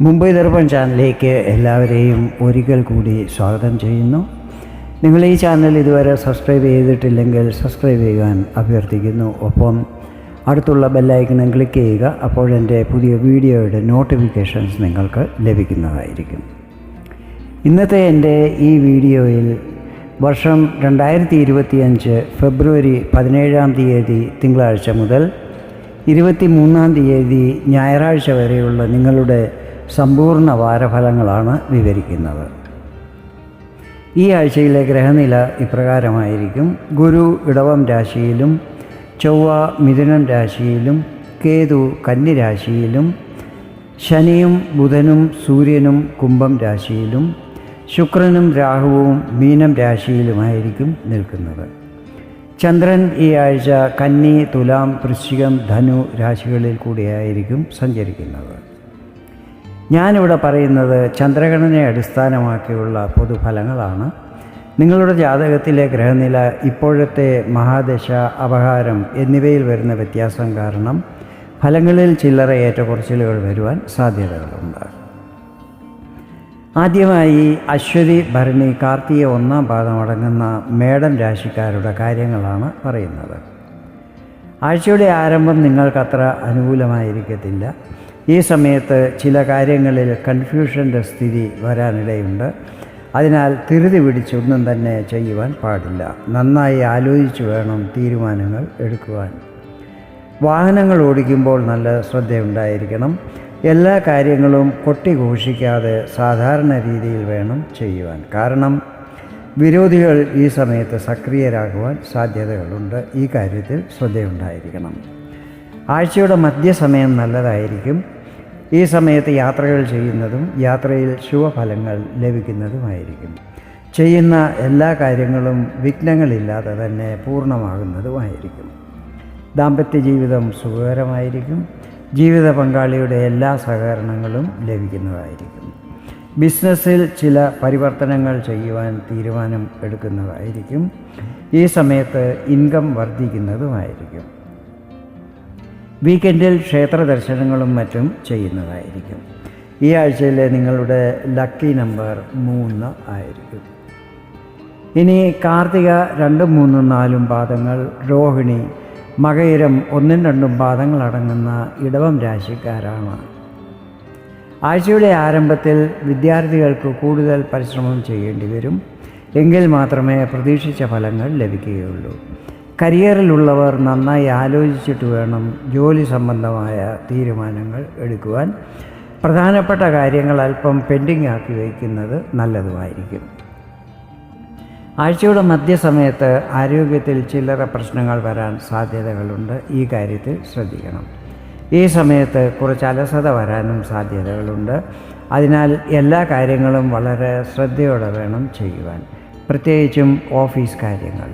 മുംബൈ ദർപ്പൺ ചാനലിലേക്ക് എല്ലാവരെയും ഒരിക്കൽ കൂടി സ്വാഗതം ചെയ്യുന്നു. നിങ്ങൾ ഈ ചാനൽ ഇതുവരെ സബ്സ്ക്രൈബ് ചെയ്തിട്ടില്ലെങ്കിൽ സബ്സ്ക്രൈബ് ചെയ്യാൻ അഭ്യർത്ഥിക്കുന്നു. ഒപ്പം അടുത്തുള്ള ബെല്ലൈക്കണും ക്ലിക്ക് ചെയ്യുക. അപ്പോൾ എൻ്റെ പുതിയ വീഡിയോയുടെ നോട്ടിഫിക്കേഷൻസ് നിങ്ങൾക്ക് ലഭിക്കുന്നതായിരിക്കും. ഇന്നത്തെ എൻ്റെ ഈ വീഡിയോയിൽ വർഷം 2025 ഫെബ്രുവരി 17 തിങ്കളാഴ്ച മുതൽ 23 ഞായറാഴ്ച വരെയുള്ള നിങ്ങളുടെ സമ്പൂർണ്ണ വാരഫലങ്ങളാണ് വിവരിക്കുന്നത്. ഈ ആഴ്ചയിലെ ഗ്രഹനില ഇപ്രകാരമായിരിക്കും. ഗുരു ഇടവം രാശിയിലും, ചൊവ്വ മിഥുനം രാശിയിലും, കേതു കന്നി രാശിയിലും, ശനിയും ബുധനും സൂര്യനും കുംഭം രാശിയിലും, ശുക്രനും രാഹുവും മീനം രാശിയിലുമായിരിക്കും നിൽക്കുന്നത്. ചന്ദ്രൻ ഈ ആഴ്ച കന്നി, തുലാം, വൃശ്ചികം, ധനു രാശികളിൽ കൂടിയായിരിക്കും സഞ്ചരിക്കുന്നത്. ഞാനിവിടെ പറയുന്നത് ചന്ദ്രഗണനയെ അടിസ്ഥാനമാക്കിയുള്ള പൊതുഫലങ്ങളാണ്. നിങ്ങളുടെ ജാതകത്തിലെ ഗ്രഹനില, ഇപ്പോഴത്തെ മഹാദശ, അപഹാരം എന്നിവയിൽ വരുന്ന വ്യത്യാസം കാരണം ഫലങ്ങളിൽ ചില്ലറ ഏറ്റക്കുറച്ചിലുകൾ വരുവാൻ സാധ്യതകളുണ്ട്. ആദ്യമായി അശ്വതി, ഭരണി, കാർത്തിക 1-ാം പാദമടങ്ങുന്ന മേടം രാശിക്കാരുടെ കാര്യങ്ങളാണ് പറയുന്നത്. ആഴ്ചയുടെ ആരംഭം നിങ്ങൾക്കത്ര അനുകൂലമായിരിക്കത്തില്ല. ഈ സമയത്ത് ചില കാര്യങ്ങളിൽ കൺഫ്യൂഷൻ്റെ സ്ഥിതി വരാനിടയുണ്ട്. അതിനാൽ ധൃതി പിടിച്ചൊന്നും തന്നെ ചെയ്യുവാൻ പാടില്ല. നന്നായി ആലോചിച്ച് വേണം തീരുമാനങ്ങൾ എടുക്കുവാൻ. വാഹനങ്ങൾ ഓടിക്കുമ്പോൾ നല്ല ശ്രദ്ധയുണ്ടായിരിക്കണം. എല്ലാ കാര്യങ്ങളും കൊട്ടിഘോഷിക്കാതെ സാധാരണ രീതിയിൽ വേണം ചെയ്യുവാൻ. കാരണം വിരോധികൾ ഈ സമയത്ത് സക്രിയരാകുവാൻ സാധ്യതകളുണ്ട്. ഈ കാര്യത്തിൽ ശ്രദ്ധയുണ്ടായിരിക്കണം. ആഴ്ചയുടെ മധ്യസമയം നല്ലതായിരിക്കും. ഈ സമയത്ത് യാത്രകൾ ചെയ്യുന്നതും യാത്രയിൽ ശുഭഫലങ്ങൾ ലഭിക്കുന്നതുമായിരിക്കും. ചെയ്യുന്ന എല്ലാ കാര്യങ്ങളും വിഘ്നങ്ങളില്ലാതെ തന്നെ പൂർണ്ണമാകുന്നതുമായിരിക്കും. ദാമ്പത്യ ജീവിതം സുഖകരമായിരിക്കും. ജീവിത പങ്കാളിയുടെ എല്ലാ സഹകരണങ്ങളും ലഭിക്കുന്നതായിരിക്കും. ബിസിനസ്സിൽ ചില പരിവർത്തനങ്ങൾ ചെയ്യുവാൻ തീരുമാനം എടുക്കുന്നതായിരിക്കും. ഈ സമയത്ത് ഇൻകം വർദ്ധിക്കുന്നതുമായിരിക്കും. വീക്കെൻഡിൽ ക്ഷേത്ര ദർശനങ്ങളും മറ്റും ചെയ്യുന്നതായിരിക്കും. ഈ ആഴ്ചയിലെ നിങ്ങളുടെ ലക്കി നമ്പർ 3 ആയിരിക്കും. ഇനി കാർത്തിക 2, 3, 4 പാദങ്ങൾ, രോഹിണി, മകയിരം 1, 2 പാദങ്ങളടങ്ങുന്ന ഇടവം രാശിക്കാരാണ്. ആഴ്ചയുടെ ആരംഭത്തിൽ വിദ്യാർത്ഥികൾക്ക് കൂടുതൽ പരിശ്രമം ചെയ്യേണ്ടി വരും. എങ്കിൽ മാത്രമേ പ്രതീക്ഷിച്ച ഫലങ്ങൾ ലഭിക്കുകയുള്ളൂ. കരിയറിലുള്ളവർ നന്നായി ആലോചിച്ചിട്ട് വേണം ജോലി സംബന്ധമായ തീരുമാനങ്ങൾ എടുക്കുവാൻ. പ്രധാനപ്പെട്ട കാര്യങ്ങൾ അല്പം പെൻഡിങ് ആക്കി വയ്ക്കുന്നത് നല്ലതുമായിരിക്കും. ആഴ്ചയുടെ മധ്യസമയത്ത് ആരോഗ്യത്തിൽ ചില്ലറ പ്രശ്നങ്ങൾ വരാൻ സാധ്യതകളുണ്ട്. ഈ കാര്യത്തിൽ ശ്രദ്ധിക്കണം. ഈ സമയത്ത് കുറച്ച് അലസത വരാനും സാധ്യതകളുണ്ട്. അതിനാൽ എല്ലാ കാര്യങ്ങളും വളരെ ശ്രദ്ധയോടെ വേണം ചെയ്യുവാൻ, പ്രത്യേകിച്ചും ഓഫീസ് കാര്യങ്ങൾ.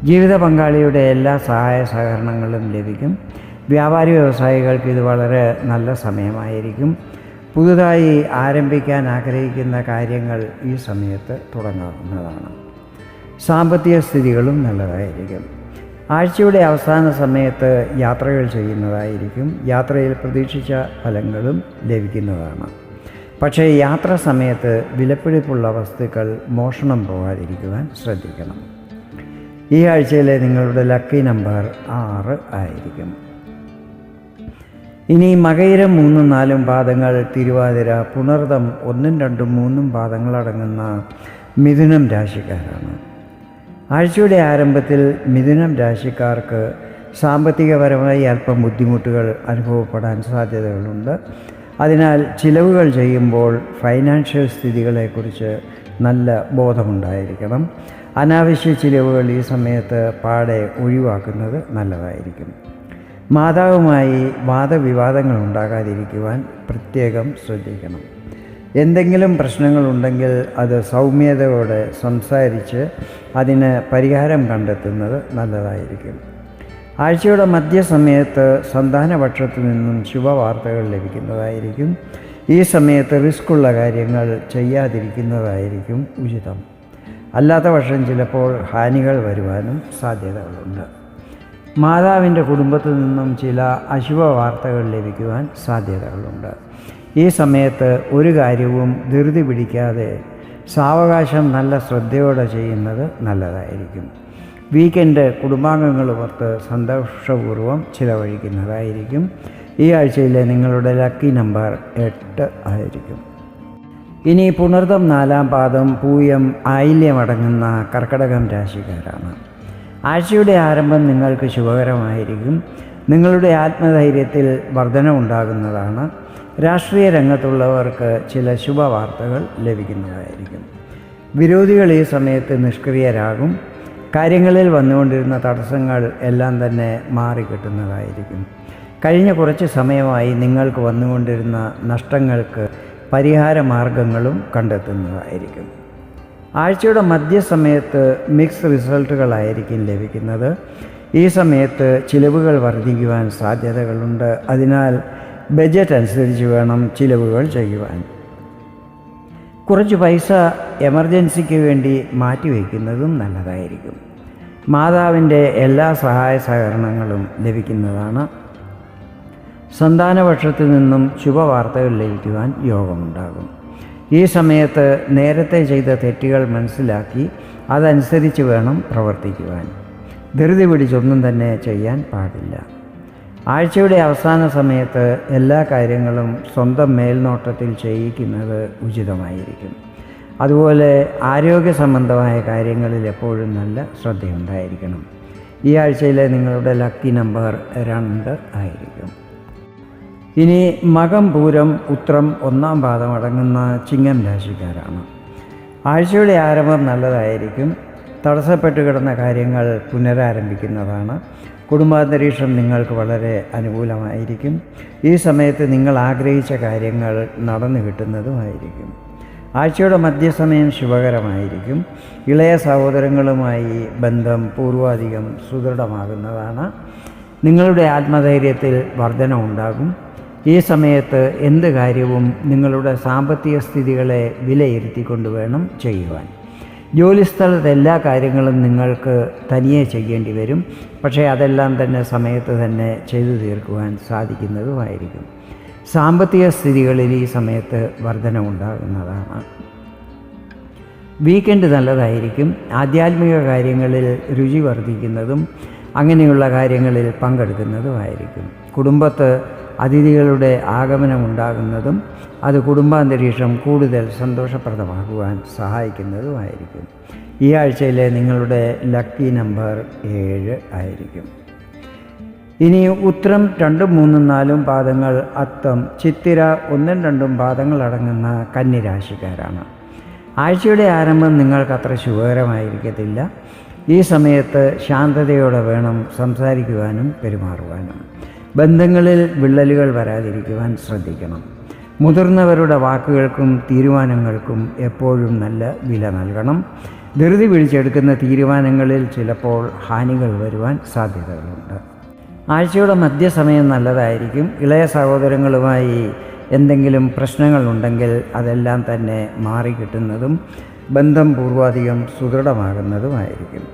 ജീവിത പങ്കാളിയുടെ എല്ലാ സഹായ സഹകരണങ്ങളും ലഭിക്കും. വ്യാപാരി വ്യവസായികൾക്ക് ഇത് വളരെ നല്ല സമയമായിരിക്കും. പുതുതായി ആരംഭിക്കാൻ ആഗ്രഹിക്കുന്ന കാര്യങ്ങൾ ഈ സമയത്ത് തുടങ്ങാവുന്നതാണ്. സാമ്പത്തിക സ്ഥിതികളും നല്ലതായിരിക്കും. ആഴ്ചയുടെ അവസാന സമയത്ത് യാത്രകൾ ചെയ്യുന്നതായിരിക്കും. യാത്രയിൽ പ്രതീക്ഷിച്ച ഫലങ്ങളും ലഭിക്കുന്നതാണ്. പക്ഷേ യാത്രാ സമയത്ത് വിലപിടിപ്പുള്ള വസ്തുക്കൾ മോഷണം പോകാതിരിക്കുവാൻ ശ്രദ്ധിക്കണം. ഈ ആഴ്ചയിലെ നിങ്ങളുടെ ലക്കി നമ്പർ 6 ആയിരിക്കും. ഇനി മകയിരം 3, 4 പാദങ്ങൾ, തിരുവാതിര, പുണർതം 1, 2, 3 പാദങ്ങളടങ്ങുന്ന മിഥുനം രാശിക്കാരാണ്. ആഴ്ചയുടെ ആരംഭത്തിൽ മിഥുനം രാശിക്കാർക്ക് സാമ്പത്തികപരമായി അല്പം ബുദ്ധിമുട്ടുകൾ അനുഭവപ്പെടാൻ സാധ്യതകളുണ്ട്. അതിനാൽ ചിലവുകൾ ചെയ്യുമ്പോൾ ഫൈനാൻഷ്യൽ സ്ഥിതികളെക്കുറിച്ച് നല്ല ബോധമുണ്ടായിരിക്കണം. അനാവശ്യ ചിലവുകൾ ഈ സമയത്ത് പാടെ ഒഴിവാക്കുന്നത് നല്ലതായിരിക്കും. മാതാവുമായി വാദവിവാദങ്ങൾ ഉണ്ടാകാതിരിക്കുവാൻ പ്രത്യേകം ശ്രദ്ധിക്കണം. എന്തെങ്കിലും പ്രശ്നങ്ങളുണ്ടെങ്കിൽ അത് സൗമ്യതയോടെ സംസാരിച്ച് അതിന് പരിഹാരം കണ്ടെത്തുന്നത് നല്ലതായിരിക്കും. ആഴ്ചയുടെ മധ്യസമയത്ത് സന്താനപക്ഷത്തു നിന്നും ശുഭവാർത്തകൾ ലഭിക്കുന്നതായിരിക്കും. ഈ സമയത്ത് റിസ്ക്കുള്ള കാര്യങ്ങൾ ചെയ്യാതിരിക്കുന്നതായിരിക്കും ഉചിതം. അല്ലാത്ത പക്ഷം ചിലപ്പോൾ ഹാനികൾ വരുവാനും സാധ്യതകളുണ്ട്. മാതാവിൻ്റെ കുടുംബത്തിൽ നിന്നും ചില അശുഭ വാർത്തകൾ ലഭിക്കുവാൻ സാധ്യതകളുണ്ട്. ഈ സമയത്ത് ഒരു കാര്യവും ധൃതി പിടിക്കാതെ സാവകാശം നല്ല ശ്രദ്ധയോടെ ചെയ്യുന്നത് നല്ലതായിരിക്കും. വീക്കെൻഡ് കുടുംബാംഗങ്ങളുമൊത്ത് സന്തോഷപൂർവ്വം ചിലവഴിക്കുന്നതായിരിക്കും. ഈ ആഴ്ചയിലെ നിങ്ങളുടെ ലക്കി നമ്പർ 8 ആയിരിക്കും. ഇനി പുണർതം 4-ാം പാദം, പൂയം, ആയില്യമടങ്ങുന്ന കർക്കടകം രാശിക്കാരാണ്. ആഴ്ചയുടെ ആരംഭം നിങ്ങൾക്ക് ശുഭകരമായിരിക്കും. നിങ്ങളുടെ ആത്മധൈര്യത്തിൽ വർധനവുണ്ടാകുന്നതാണ്. രാഷ്ട്രീയ രംഗത്തുള്ളവർക്ക് ചില ശുഭവാർത്തകൾ ലഭിക്കുന്നതായിരിക്കും. വിരോധികൾ ഈ സമയത്ത് നിഷ്ക്രിയരാകും. കാര്യങ്ങളിൽ വന്നുകൊണ്ടിരുന്ന തടസ്സങ്ങൾ എല്ലാം തന്നെ മാറിക്കിട്ടുന്നതായിരിക്കും. കഴിഞ്ഞ കുറച്ച് സമയമായി നിങ്ങൾക്ക് വന്നുകൊണ്ടിരുന്ന നഷ്ടങ്ങൾക്ക് പരിഹാര മാർഗങ്ങളും കണ്ടെത്തുന്നതായിരിക്കും. ആഴ്ചയുടെ മധ്യസമയത്ത് മിക്സ് റിസൾട്ടുകളായിരിക്കും ലഭിക്കുന്നത്. ഈ സമയത്ത് ചിലവുകൾ വർദ്ധിക്കുവാൻ സാധ്യതകളുണ്ട്. അതിനാൽ ബജറ്റ് അനുസരിച്ച് വേണം ചിലവുകൾ ചെയ്യുവാൻ. കുറച്ച് പൈസ എമർജൻസിക്ക് വേണ്ടി മാറ്റിവെക്കുന്നതും നല്ലതായിരിക്കും. മാതാവിൻ്റെ എല്ലാ സഹായ സഹകരണങ്ങളും ലഭിക്കുന്നതാണ്. സന്താനപക്ഷത്തു നിന്നും ശുഭവാർത്തകൾ ലഭിക്കുവാൻ യോഗമുണ്ടാകും. ഈ സമയത്ത് നേരത്തെ ചെയ്ത തെറ്റുകൾ മനസ്സിലാക്കി അതനുസരിച്ച് വേണം പ്രവർത്തിക്കുവാൻ. ധൃതി പിടിച്ചൊന്നും തന്നെ ചെയ്യാൻ പാടില്ല. ആഴ്ചയുടെ അവസാന സമയത്ത് എല്ലാ കാര്യങ്ങളും സ്വന്തം മേൽനോട്ടത്തിൽ ചെയ്യിക്കുന്നത് ഉചിതമായിരിക്കും. അതുപോലെ ആരോഗ്യ സംബന്ധമായ കാര്യങ്ങളിൽ എപ്പോഴും നല്ല ശ്രദ്ധയുണ്ടായിരിക്കണം. ഈ ആഴ്ചയിലെ നിങ്ങളുടെ ലക്കി നമ്പർ 2 ആയിരിക്കും. ഇനി മകം, പൂരം, ഉത്രം 1-ാം പാദം അടങ്ങുന്ന ചിങ്ങം രാശിക്കാരാണ്. ആഴ്ചയുടെ ആരംഭം നല്ലതായിരിക്കും. തടസ്സപ്പെട്ട് കിടന്ന കാര്യങ്ങൾ പുനരാരംഭിക്കുന്നതാണ്. കുടുംബാന്തരീക്ഷം നിങ്ങൾക്ക് വളരെ അനുകൂലമായിരിക്കും. ഈ സമയത്ത് നിങ്ങൾ ആഗ്രഹിച്ച കാര്യങ്ങൾ നടന്നു കിട്ടുന്നതുമായിരിക്കും. ആഴ്ചയുടെ മധ്യസമയം ശുഭകരമായിരിക്കും. ഇളയ സഹോദരങ്ങളുമായി ബന്ധം പൂർവാധികം സുദൃഢമാകുന്നതാണ്. നിങ്ങളുടെ ആത്മധൈര്യത്തിൽ വർധന ഉണ്ടാകും. ഈ സമയത്ത് എന്ത് കാര്യവും നിങ്ങളുടെ സാമ്പത്തിക സ്ഥിതികളെ വിലയിരുത്തിക്കൊണ്ട് വേണം ചെയ്യുവാൻ. ജോലിസ്ഥലത്ത് എല്ലാ കാര്യങ്ങളും നിങ്ങൾക്ക് തനിയെ ചെയ്യേണ്ടി വരും. പക്ഷേ അതെല്ലാം തന്നെ സമയത്ത് തന്നെ ചെയ്തു തീർക്കുവാൻ സാധിക്കുന്നതുമായിരിക്കും. സാമ്പത്തിക സ്ഥിതികളിൽ ഈ സമയത്ത് വർധനവുണ്ടാകുന്നതാണ്. വീക്കെൻഡ് നല്ലതായിരിക്കും. ആധ്യാത്മിക കാര്യങ്ങളിൽ രുചി വർദ്ധിക്കുന്നതും അങ്ങനെയുള്ള കാര്യങ്ങളിൽ പങ്കെടുക്കുന്നതുമായിരിക്കും. കുടുംബത്ത് അതിഥികളുടെ ആഗമനമുണ്ടാകുന്നതും അത് കുടുംബാന്തരീക്ഷം കൂടുതൽ സന്തോഷപ്രദമാക്കുവാൻ സഹായിക്കുന്നതുമായിരിക്കും. ഈ ആഴ്ചയിലെ നിങ്ങളുടെ ലക്കി നമ്പർ 7 ആയിരിക്കും. ഇനി ഉത്രം 2, 3, 4 പാദങ്ങൾ, അത്തം, ചിത്തിര 1, 2 പാദങ്ങൾ അടങ്ങുന്ന കന്നിരാശിക്കാരാണ്. ആഴ്ചയുടെ ആരംഭം നിങ്ങൾക്ക് അത്ര ശുഭകരമായിരിക്കത്തില്ല. ഈ സമയത്ത് ശാന്തതയോടെ വേണം സംസാരിക്കുവാനും പെരുമാറുവാനും. ബന്ധങ്ങളിൽ വിള്ളലുകൾ വരാതിരിക്കുവാൻ ശ്രദ്ധിക്കണം. മുതിർന്നവരുടെ വാക്കുകൾക്കും തീരുമാനങ്ങൾക്കും എപ്പോഴും നല്ല വില നൽകണം. ധൃതി പിടിച്ചെടുക്കുന്ന തീരുമാനങ്ങളിൽ ചിലപ്പോൾ ഹാനികൾ വരുവാൻ സാധ്യതകളുണ്ട്. ആഴ്ചയുടെ മധ്യസമയം നല്ലതായിരിക്കും. ഇളയ സഹോദരങ്ങളുമായി എന്തെങ്കിലും പ്രശ്നങ്ങളുണ്ടെങ്കിൽ അതെല്ലാം തന്നെ മാറിക്കിട്ടുന്നതും ബന്ധം പൂർവാധികം സുദൃഢമാകുന്നതുമായിരിക്കും.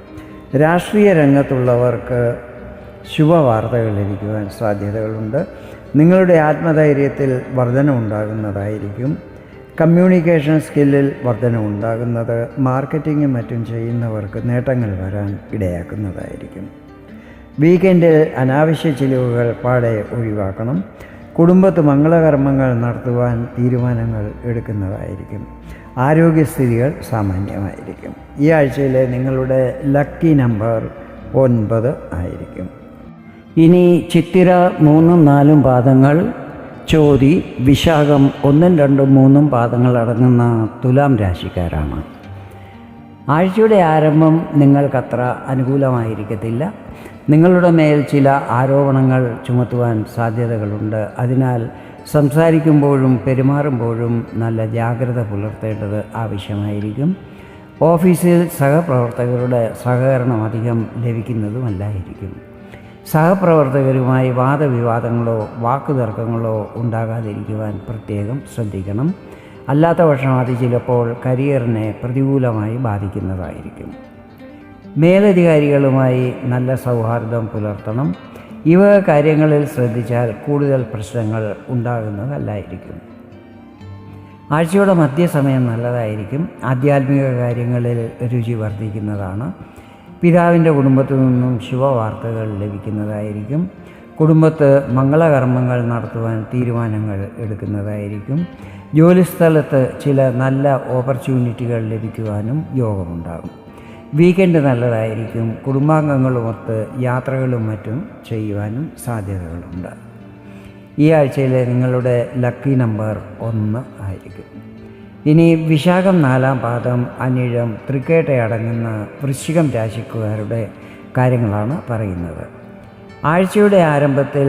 രാഷ്ട്രീയ രംഗത്തുള്ളവർക്ക് ശുഭവാർത്തകൾ ലഭിക്കുവാൻ സാധ്യതകളുണ്ട്. നിങ്ങളുടെ ആത്മധൈര്യത്തിൽ വർധനവുണ്ടാകുന്നതായിരിക്കും. കമ്മ്യൂണിക്കേഷൻ സ്കില്ലിൽ വർധനവുണ്ടാകുന്നത് മാർക്കറ്റിങ്ങും മറ്റും ചെയ്യുന്നവർക്ക് നേട്ടങ്ങൾ വരാൻ ഇടയാക്കുന്നതായിരിക്കും. വീക്കെൻഡിൽ അനാവശ്യ ചിലവുകൾ പാടെ ഒഴിവാക്കണം. കുടുംബത്ത് മംഗളകർമ്മങ്ങൾ നടത്തുവാൻ തീരുമാനങ്ങൾ എടുക്കുന്നതായിരിക്കും. ആരോഗ്യസ്ഥിതികൾ സാമാന്യമായിരിക്കും. ഈ ആഴ്ചയിലെ നിങ്ങളുടെ ലക്കി നമ്പർ 9 ആയിരിക്കും. ഇനി ചിത്തിര 3, 4 പാദങ്ങൾ, ചോതി, വിശാഖം 1, 2, 3 പാദങ്ങൾ അടങ്ങുന്ന തുലാം രാശിക്കാരാണ്. ആഴ്ചയുടെ ആരംഭം നിങ്ങൾക്കത്ര അനുകൂലമായിരിക്കത്തില്ല. നിങ്ങളുടെ മേൽ ചില ആരോപണങ്ങൾ ചുമത്തുവാൻ സാധ്യതകളുണ്ട്. അതിനാൽ സംസാരിക്കുമ്പോഴും പെരുമാറുമ്പോഴും നല്ല ജാഗ്രത പുലർത്തേണ്ടത് ആവശ്യമായിരിക്കും. ഓഫീസിൽ സഹപ്രവർത്തകരുടെ സഹകരണം അധികം ലഭിക്കുന്നതുമല്ലായിരിക്കും. സഹപ്രവർത്തകരുമായി വാദവിവാദങ്ങളോ വാക്കുതർക്കങ്ങളോ ഉണ്ടാകാതിരിക്കുവാൻ പ്രത്യേകം ശ്രദ്ധിക്കണം. അല്ലാത്ത പക്ഷം അത് ചിലപ്പോൾ കരിയറിനെ പ്രതികൂലമായി ബാധിക്കുന്നതായിരിക്കും. മേലധികാരികളുമായി നല്ല സൗഹാർദ്ദം പുലർത്തണം. ഇവ കാര്യങ്ങളിൽ ശ്രദ്ധിച്ചാൽ കൂടുതൽ പ്രശ്നങ്ങൾ ഉണ്ടാകുന്നതല്ലായിരിക്കും. ആഴ്ചയുടെ മധ്യസമയം നല്ലതായിരിക്കും. ആധ്യാത്മിക കാര്യങ്ങളിൽ രുചി വർദ്ധിക്കുന്നതാണ്. പിതാവിൻ്റെ കുടുംബത്തിൽ നിന്നും ശുഭവാർത്തകൾ ലഭിക്കുന്നതായിരിക്കും. കുടുംബത്ത് മംഗളകർമ്മങ്ങൾ നടത്തുവാൻ തീരുമാനങ്ങൾ എടുക്കുന്നതായിരിക്കും. ജോലിസ്ഥലത്ത് ചില നല്ല ഓപ്പർച്യൂണിറ്റികൾ ലഭിക്കുവാനും യോഗമുണ്ടാകും. വീക്കെൻഡ് നല്ലതായിരിക്കും. കുടുംബാംഗങ്ങളുമൊത്ത് യാത്രകളും മറ്റും ചെയ്യുവാനും സാധ്യതകളുണ്ട്. ഈ ആഴ്ചയിലെ നിങ്ങളുടെ ലക്കി നമ്പർ 1 ആയിരിക്കും. ഇനി വിശാഖം 4-ാം പാദം, അനിഴം, തൃക്കേട്ട അടങ്ങുന്ന വൃശ്ചികം രാശിക്കാരുടെ കാര്യങ്ങളാണ് പറയുന്നത്. ആഴ്ചയുടെ ആരംഭത്തിൽ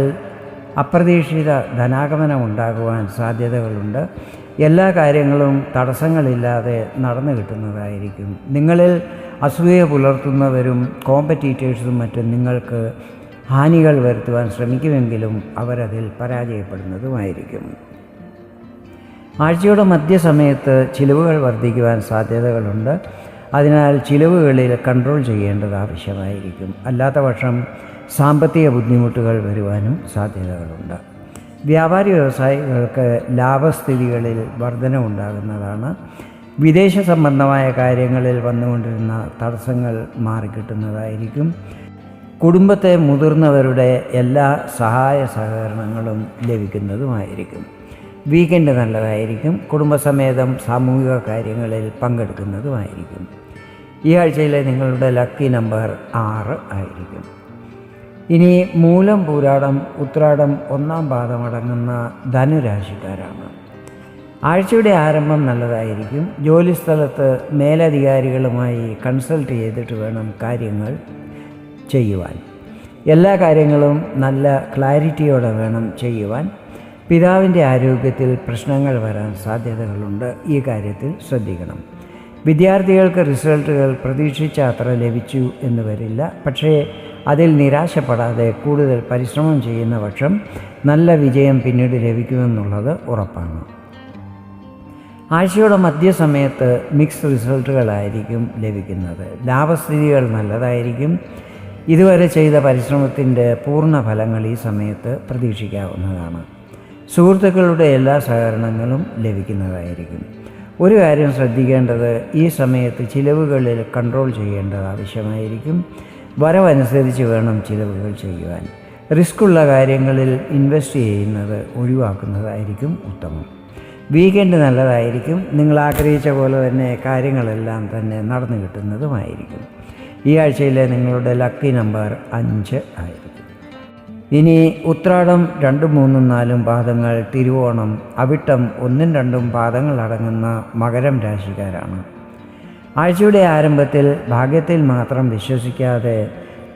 അപ്രതീക്ഷിത ധനാഗമനം ഉണ്ടാകുവാൻ സാധ്യതകളുണ്ട്. എല്ലാ കാര്യങ്ങളും തടസ്സങ്ങളില്ലാതെ നടന്നു കിട്ടുന്നതായിരിക്കും. നിങ്ങളിൽ അസൂയ പുലർത്തുന്നവരും കോമ്പറ്റീറ്റേഴ്സും മറ്റും നിങ്ങൾക്ക് ഹാനികൾ വരുത്തുവാൻ ശ്രമിക്കുമെങ്കിലും അവരതിൽ പരാജയപ്പെടുന്നതുമായിരിക്കും. ആഴ്ചയുടെ മധ്യസമയത്ത് ചിലവുകൾ വർദ്ധിക്കുവാൻ സാധ്യതകളുണ്ട്. അതിനാൽ ചിലവുകളിൽ കൺട്രോൾ ചെയ്യേണ്ടത് ആവശ്യമായിരിക്കും. അല്ലാത്ത പക്ഷം സാമ്പത്തിക ബുദ്ധിമുട്ടുകൾ വരുവാനും സാധ്യതകളുണ്ട്. വ്യാപാരി വ്യവസായികൾക്ക് ലാഭസ്ഥിതികളിൽ വർധനവുണ്ടാകുന്നതാണ്. വിദേശ സംബന്ധമായ കാര്യങ്ങളിൽ വന്നുകൊണ്ടിരുന്ന തടസ്സങ്ങൾ മാറിക്കിട്ടുന്നതായിരിക്കും. കുടുംബത്തെ മുതിർന്നവരുടെ എല്ലാ സഹായ സഹകരണങ്ങളും ലഭിക്കുന്നതുമായിരിക്കും. വീക്കെൻഡ് നല്ലതായിരിക്കും. കുടുംബസമേതം സാമൂഹിക കാര്യങ്ങളിൽ പങ്കെടുക്കുന്നതുമായിരിക്കും. ഈ ആഴ്ചയിലെ നിങ്ങളുടെ ലക്കി നമ്പർ 6 ആയിരിക്കും. ഇനി മൂലം, പൂരാടം, ഉത്രാടം 1-ാം പാദമടങ്ങുന്ന ധനുരാശിക്കാരാണ്. ആഴ്ചയുടെ ആരംഭം നല്ലതായിരിക്കും. ജോലിസ്ഥലത്ത് മേലധികാരികളുമായി കൺസൾട്ട് ചെയ്തിട്ട് വേണം കാര്യങ്ങൾ ചെയ്യുവാൻ. എല്ലാ കാര്യങ്ങളും നല്ല ക്ലാരിറ്റിയോടെ വേണം ചെയ്യുവാൻ. പിതാവിൻ്റെ ആരോഗ്യത്തിൽ പ്രശ്നങ്ങൾ വരാൻ സാധ്യതകളുണ്ട്. ഈ കാര്യത്തിൽ ശ്രദ്ധിക്കണം. വിദ്യാർത്ഥികൾക്ക് റിസൾട്ടുകൾ പ്രതീക്ഷിച്ച അത്ര ലഭിച്ചു എന്ന് വരില്ല. പക്ഷേ അതിൽ നിരാശപ്പെടാതെ കൂടുതൽ പരിശ്രമം ചെയ്യുന്ന പക്ഷം നല്ല വിജയം പിന്നീട് ലഭിക്കുമെന്നുള്ളത് ഉറപ്പാണ്. ആഴ്ചയുടെ മധ്യസമയത്ത് മിക്സ് റിസൾട്ടുകളായിരിക്കും ലഭിക്കുന്നത്. ലാഭസ്ഥിതികൾ നല്ലതായിരിക്കും. ഇതുവരെ ചെയ്ത പരിശ്രമത്തിൻ്റെ പൂർണ്ണ ഫലങ്ങൾ ഈ സമയത്ത് പ്രതീക്ഷിക്കാവുന്നതാണ്. സുഹൃത്തുക്കളുടെ എല്ലാ സഹകരണങ്ങളും ലഭിക്കുന്നതായിരിക്കും. ഒരു കാര്യം ശ്രദ്ധിക്കേണ്ടത്, ഈ സമയത്ത് ചിലവുകളിൽ കൺട്രോൾ ചെയ്യേണ്ടത് ആവശ്യമായിരിക്കും. വരവനുസരിച്ച് വേണം ചിലവുകൾ ചെയ്യുവാൻ. റിസ്ക്കുള്ള കാര്യങ്ങളിൽ ഇൻവെസ്റ്റ് ചെയ്യുന്നത് ഒഴിവാക്കുന്നതായിരിക്കും ഉത്തമം. വീക്കെൻഡ് നല്ലതായിരിക്കും. നിങ്ങൾ ആഗ്രഹിച്ച പോലെ തന്നെ കാര്യങ്ങളെല്ലാം തന്നെ നടന്നു കിട്ടുന്നതുമായിരിക്കും. ഈ ആഴ്ചയിലെ നിങ്ങളുടെ ലക്കി നമ്പർ 5 ആയിരിക്കും. ഇനി ഉത്രാടം 2, 3, 4 പാദങ്ങൾ, തിരുവോണം, അവിട്ടം 1, 2 പാദങ്ങൾ അടങ്ങുന്ന മകരം രാശിക്കാരാണ്. ആഴ്ചയുടെ ആരംഭത്തിൽ ഭാഗ്യത്തിൽ മാത്രം വിശ്വസിക്കാതെ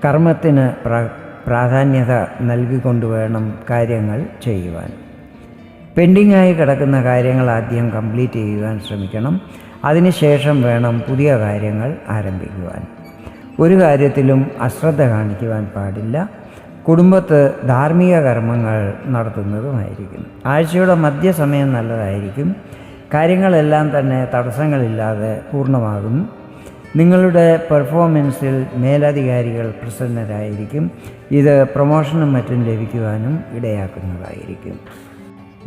കർമ്മത്തിന് പ്രാധാന്യത നൽകിക്കൊണ്ട് വേണം കാര്യങ്ങൾ ചെയ്യുവാൻ. പെൻഡിങ്ങായി കിടക്കുന്ന കാര്യങ്ങൾ ആദ്യം കംപ്ലീറ്റ് ചെയ്യുവാൻ ശ്രമിക്കണം. അതിനുശേഷം വേണം പുതിയ കാര്യങ്ങൾ ആരംഭിക്കുവാൻ. ഒരു കാര്യത്തിലും അശ്രദ്ധ കാണിക്കുവാൻ പാടില്ല. കുടുംബത്ത് ധാർമ്മിക കർമ്മങ്ങൾ നടത്തുന്നതുമായിരിക്കും. ആഴ്ചയുടെ മധ്യസമയം നല്ലതായിരിക്കും. കാര്യങ്ങളെല്ലാം തന്നെ തടസ്സങ്ങളില്ലാതെ പൂർണ്ണമാകും. നിങ്ങളുടെ പെർഫോമൻസിൽ മേലധികാരികൾ പ്രസന്നരായിരിക്കും. ഇത് പ്രൊമോഷനും മറ്റും ലഭിക്കുവാനും ഇടയാക്കുന്നതായിരിക്കും.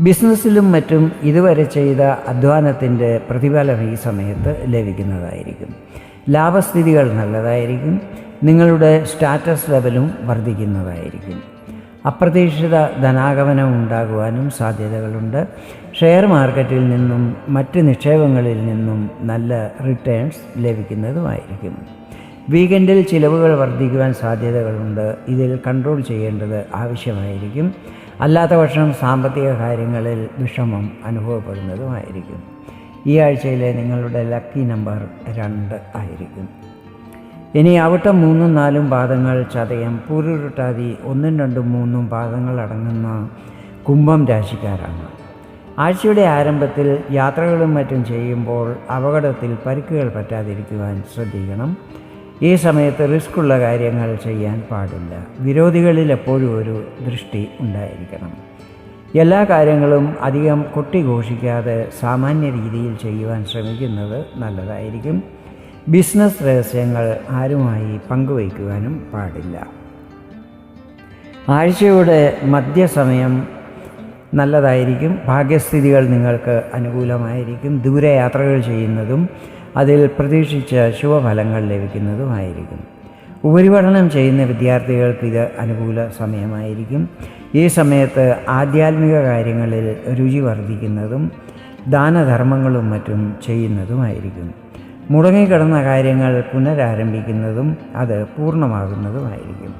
ബിസിനസ്സിലും മറ്റും ഇതുവരെ ചെയ്ത അധ്വാനത്തിൻ്റെ പ്രതിഫലം ഈ സമയത്ത് ലഭിക്കുന്നതായിരിക്കും. ലാഭസ്ഥിതികൾ നല്ലതായിരിക്കും. നിങ്ങളുടെ സ്റ്റാറ്റസ് ലെവലും വർദ്ധിക്കുന്നതായിരിക്കും. അപ്രതീക്ഷിത ധനാഗമനം ഉണ്ടാകുവാനും സാധ്യതകളുണ്ട്. ഷെയർ മാർക്കറ്റിൽ നിന്നും മറ്റ് നിക്ഷേപങ്ങളിൽ നിന്നും നല്ല റിട്ടേൺസ് ലഭിക്കുന്നതുമായിരിക്കും. വീക്കെൻഡിൽ ചിലവുകൾ വർദ്ധിക്കുവാൻ സാധ്യതകളുണ്ട്. ഇതിൽ കൺട്രോൾ ചെയ്യേണ്ടത് ആവശ്യമായിരിക്കും. അല്ലാത്ത പക്ഷം സാമ്പത്തിക കാര്യങ്ങളിൽ വിഷമം അനുഭവപ്പെടുന്നതുമായിരിക്കും. ഈ ആഴ്ചയിലെ നിങ്ങളുടെ ലക്കി നമ്പർ 2 ആയിരിക്കും. ഇനി അവിട്ടം 3, 4 പാദങ്ങൾ, ചതയം, പൂരുരുട്ടാതി 1, 2, 3 പാദങ്ങൾ അടങ്ങുന്ന കുംഭം രാശിക്കാരാണ്. ആഴ്ചയുടെ ആരംഭത്തിൽ യാത്രകളും മറ്റും ചെയ്യുമ്പോൾ അപകടത്തിൽ പരിക്കുകൾ പറ്റാതിരിക്കുവാൻ ശ്രദ്ധിക്കണം. ഈ സമയത്ത് റിസ്ക്കുള്ള കാര്യങ്ങൾ ചെയ്യാൻ പാടില്ല. വിരോധികളിൽ എപ്പോഴും ഒരു ദൃഷ്ടി ഉണ്ടായിരിക്കണം. എല്ലാ കാര്യങ്ങളും അധികം കൊട്ടിഘോഷിക്കാതെ സാമാന്യ രീതിയിൽ ചെയ്യുവാൻ ശ്രമിക്കുന്നത് നല്ലതായിരിക്കും. ബിസിനസ് രഹസ്യങ്ങൾ ആരുമായി നല്ലതായിരിക്കും. ഭാഗ്യസ്ഥിതികൾ നിങ്ങൾക്ക് അനുകൂലമായിരിക്കും. ദൂരയാത്രകൾ ചെയ്യുന്നതും അതിൽ പ്രതീക്ഷിച്ച ശുഭഫലങ്ങൾ ലഭിക്കുന്നതുമായിരിക്കും. ഉപരിപഠനം ചെയ്യുന്ന വിദ്യാർത്ഥികൾക്ക് ഇത് അനുകൂല സമയമായിരിക്കും. ഈ സമയത്ത് ആധ്യാത്മിക കാര്യങ്ങളിൽ രുചി വർദ്ധിക്കുന്നതും ദാനധർമ്മങ്ങളും മറ്റും ചെയ്യുന്നതുമായിരിക്കും. മുടങ്ങിക്കിടന്ന കാര്യങ്ങൾ പുനരാരംഭിക്കുന്നതും അത് പൂർണ്ണമാകുന്നതുമായിരിക്കും.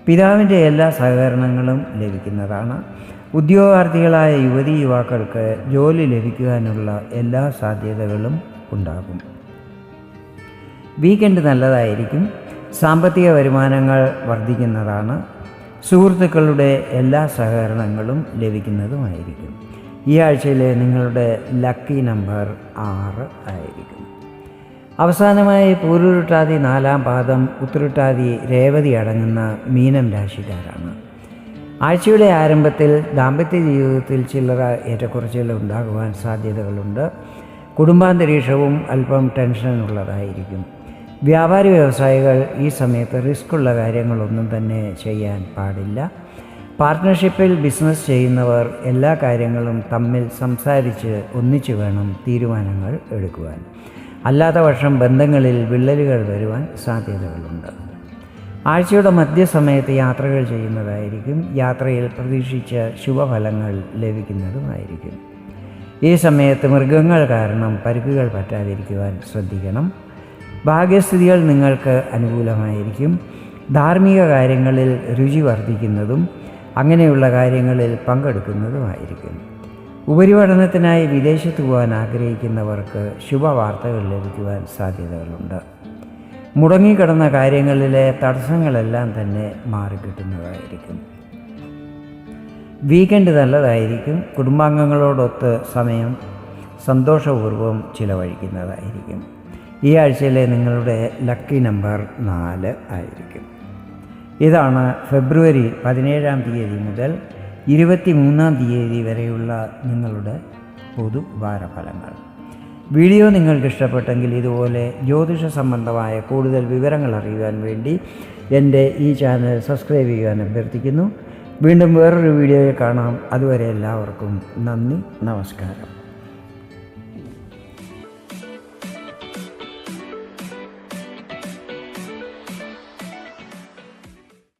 പിതാവിൻ്റെ എല്ലാ സഹകരണങ്ങളും ലഭിക്കുന്നതാണ്. ഉദ്യോഗാർത്ഥികളായ യുവതീ യുവാക്കൾക്ക് ജോലി ലഭിക്കുവാനുള്ള എല്ലാ സാധ്യതകളും ഉണ്ടാകും. വീക്കെൻഡ് നല്ലതായിരിക്കും. സാമ്പത്തിക വരുമാനങ്ങൾ വർദ്ധിക്കുന്നതാണ്. സുഹൃത്തുക്കളുടെ എല്ലാ സഹകരണങ്ങളും ലഭിക്കുന്നതുമായിരിക്കും. ഈ ആഴ്ചയിലെ നിങ്ങളുടെ ലക്കി നമ്പർ 6 ആയിരിക്കും. അവസാനമായി പൂരുരുട്ടാതി 4-ാം പാദം, ഉത്തരട്ടാതി, രേവതി അടങ്ങുന്ന മീനം രാശിക്കാരാണ്. ആഴ്ചയുടെ ആരംഭത്തിൽ ദാമ്പത്യ ജീവിതത്തിൽ ചില്ലറ ഏറ്റക്കുറച്ചിൽ ഉണ്ടാകുവാൻ സാധ്യതകളുണ്ട്. കുടുംബാന്തരീക്ഷവും അല്പം ടെൻഷനുള്ളതായിരിക്കും. വ്യാപാരി വ്യവസായികൾ ഈ സമയത്ത് റിസ്ക്കുള്ള കാര്യങ്ങളൊന്നും തന്നെ ചെയ്യാൻ പാടില്ല. പാർട്ട്ണർഷിപ്പിൽ ബിസിനസ് ചെയ്യുന്നവർ എല്ലാ കാര്യങ്ങളും തമ്മിൽ സംസാരിച്ച് ഒന്നിച്ചു വേണം തീരുമാനങ്ങൾ എടുക്കുവാൻ. അല്ലാത്ത പക്ഷം ബന്ധങ്ങളിൽ വിള്ളലുകൾ വരുവാൻ സാധ്യതകളുണ്ട്. ആഴ്ചയുടെ മധ്യസമയത്ത് യാത്രകൾ ചെയ്യുന്നതായിരിക്കും. യാത്രയിൽ പ്രതീക്ഷിച്ച ശുഭഫലങ്ങൾ ലഭിക്കുന്നതുമായിരിക്കും. ഈ സമയത്ത് മൃഗങ്ങൾ കാരണം പരിക്കുകൾ പറ്റാതിരിക്കുവാൻ ശ്രദ്ധിക്കണം. ഭാഗ്യസ്ഥിതികൾ നിങ്ങൾക്ക് അനുകൂലമായിരിക്കും. ധാർമ്മിക കാര്യങ്ങളിൽ രുചി വർദ്ധിക്കുന്നതും അങ്ങനെയുള്ള കാര്യങ്ങളിൽ പങ്കെടുക്കുന്നതുമായിരിക്കും. ഉപരിപഠനത്തിനായി വിദേശത്ത് പോകാൻ ആഗ്രഹിക്കുന്നവർക്ക് ശുഭവാർത്തകൾ ലഭിക്കുവാൻ സാധ്യതകളുണ്ട്. മുടങ്ങിക്കിടന്ന കാര്യങ്ങളിലെ തടസ്സങ്ങളെല്ലാം തന്നെ മാറിക്കിട്ടുന്നതായിരിക്കും. വീക്കെൻഡ് നല്ലതായിരിക്കും. കുടുംബാംഗങ്ങളോടൊത്ത് സമയം സന്തോഷപൂർവ്വം ചിലവഴിക്കുന്നതായിരിക്കും. ഈ ആഴ്ചയിലെ നിങ്ങളുടെ ലക്കി നമ്പർ 4 ആയിരിക്കും. ഇതാണ് ഫെബ്രുവരി 17-ാം തീയതി മുതൽ 23-ാം തീയതി വരെയുള്ള നിങ്ങളുടെ പൊതുവാരഫലങ്ങൾ. വീഡിയോ നിങ്ങൾക്ക് ഇഷ്ടപ്പെട്ടെങ്കിൽ ഇതുപോലെ ജ്യോതിഷ സംബന്ധമായ കൂടുതൽ വിവരങ്ങൾ അറിയുവാൻ വേണ്ടി എൻ്റെ ഈ ചാനൽ സബ്സ്ക്രൈബ് ചെയ്യുവാൻ അഭ്യർത്ഥിക്കുന്നു. വീണ്ടും വേറൊരു വീഡിയോയിൽ കാണാം. അതുവരെ എല്ലാവർക്കും നന്ദി, നമസ്കാരം.